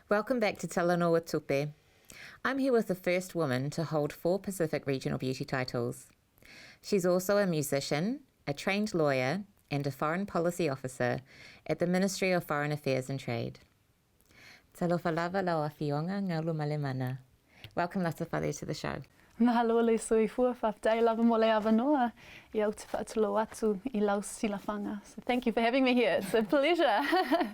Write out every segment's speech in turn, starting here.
Welcome back to Talanoa with Tupe. I'm here with the first woman to hold 4 Pacific Regional Beauty titles. She's also a musician, a trained lawyer, and a foreign policy officer at the Ministry of Foreign Affairs and Trade. Talofalava lauawhionga ngaulu malemana. Welcome, Latafale, to the show. Mahalo le sui fua whaftai lava mo le awanoa I au te whaatulo atu I lau silafanga. So thank you for having me here. It's a pleasure.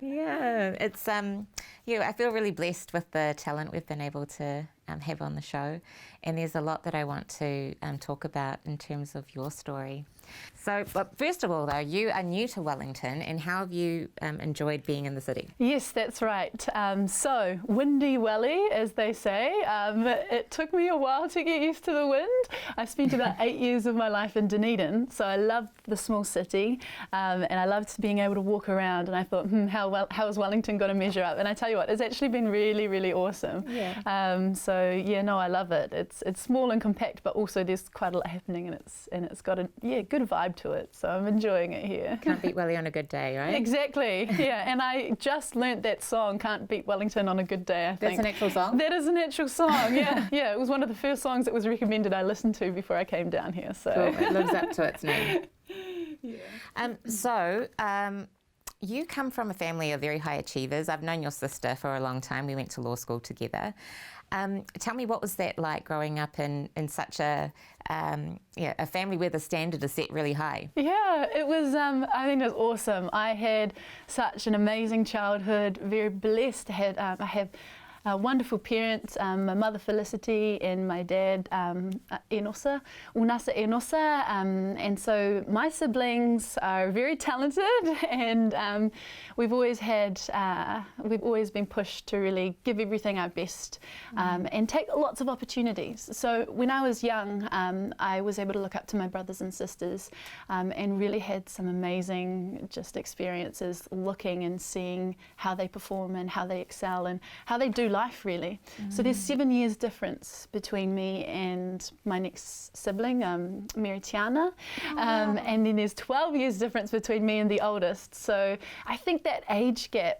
Yeah, it's I feel really blessed with the talent we've been able to have on the show, and there's a lot that I want to talk about in terms of your story. So, but first of all, though, you are new to Wellington, and how have you enjoyed being in the city? Yes, that's right. So, windy welly, as they say. It took me a while to get used to the wind. I spent about 8 years of my life in Dunedin, so I loved the small city, and I loved being able to walk around, and I thought, how is Wellington going to measure up? And I tell you what, it's actually been really, really awesome. Yeah. I love it. It's small and compact, but also there's quite a lot happening, and it's got a good vibe to it. So I'm enjoying it here. Can't beat Welly on a good day, right? Exactly. Yeah, and I just learnt that song, "Can't Beat Wellington on a Good Day." I think that's an actual song. That is an actual song. Yeah, yeah. It was one of the first songs that was recommended I listened to before I came down here. So cool. It lives up to its name. Yeah. You come from a family of very high achievers. I've known your sister for a long time. We went to law school together. Tell me, what was that like growing up in such a family where the standard is set really high? Yeah, it was, I think it was awesome. I had such an amazing childhood, very blessed. I have wonderful parents, my mother Felicity and my dad Unasa, and so my siblings are very talented, and we've always been pushed to really give everything our best and take lots of opportunities. So when I was young, I was able to look up to my brothers and sisters and really had some amazing just experiences looking and seeing how they perform and how they excel and how they do life, really. So there's 7 years difference between me and my next sibling, Mary Tiana, and then there's 12 years difference between me and the oldest. So I think that age gap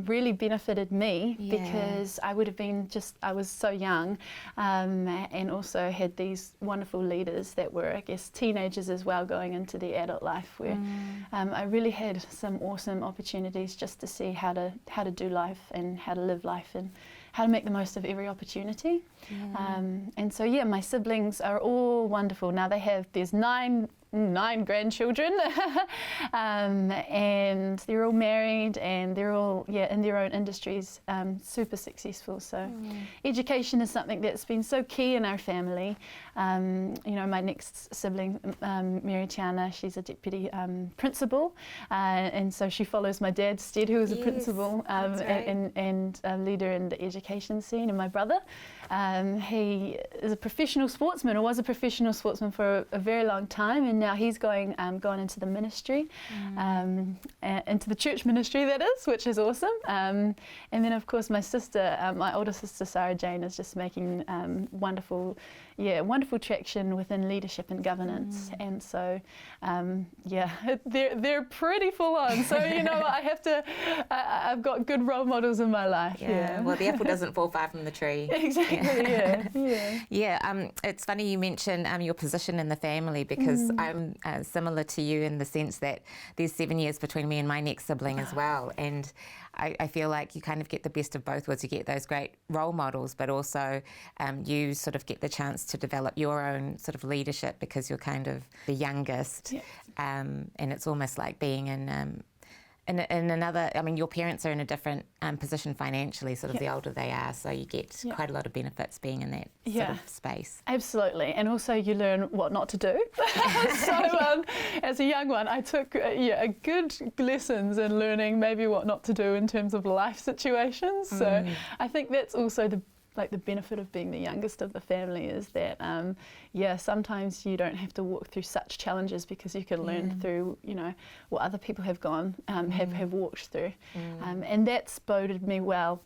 really benefited me because I would have been I was so young, and also had these wonderful leaders that were, I guess, teenagers as well going into the adult life, where I really had some awesome opportunities just to see how to do life and how to live life and how to make the most of every opportunity. And so my siblings are all wonderful. Now there's nine grandchildren, and they're all married and they're all in their own industries, super successful. So education is something that's been so key in our family. My next sibling, Mary Tiana, she's a deputy principal, and so she follows my dad's stead, who was a principal and leader in the education scene. And my brother, he is a professional sportsman, or was a professional sportsman for a very long time, and now he's gone into the ministry, into the church ministry, that is, which is awesome. And then of course my sister, my older sister Sarah Jane, is just making wonderful traction within leadership and governance. And so they're pretty full on. So I've got good role models in my life. Well, the apple doesn't fall far from the tree. Exactly. It's funny you mention your position in the family, because I'm similar to you in the sense that there's 7 years between me and my next sibling as well, and I feel like you kind of get the best of both worlds. You get those great role models, but also you sort of get the chance to develop your own sort of leadership because you're kind of the youngest, and it's almost like being in another, your parents are in a different position financially, sort of the older they are, so you get quite a lot of benefits being in that sort of space. Absolutely, and also you learn what not to do. So as a young one, I took a good lessons in learning maybe what not to do in terms of life situations. So I think that's also the benefit of being the youngest of the family, is that sometimes you don't have to walk through such challenges because you can learn through what other people have have walked through, and that's boded me well.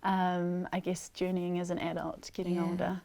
I guess journeying as an adult, getting older.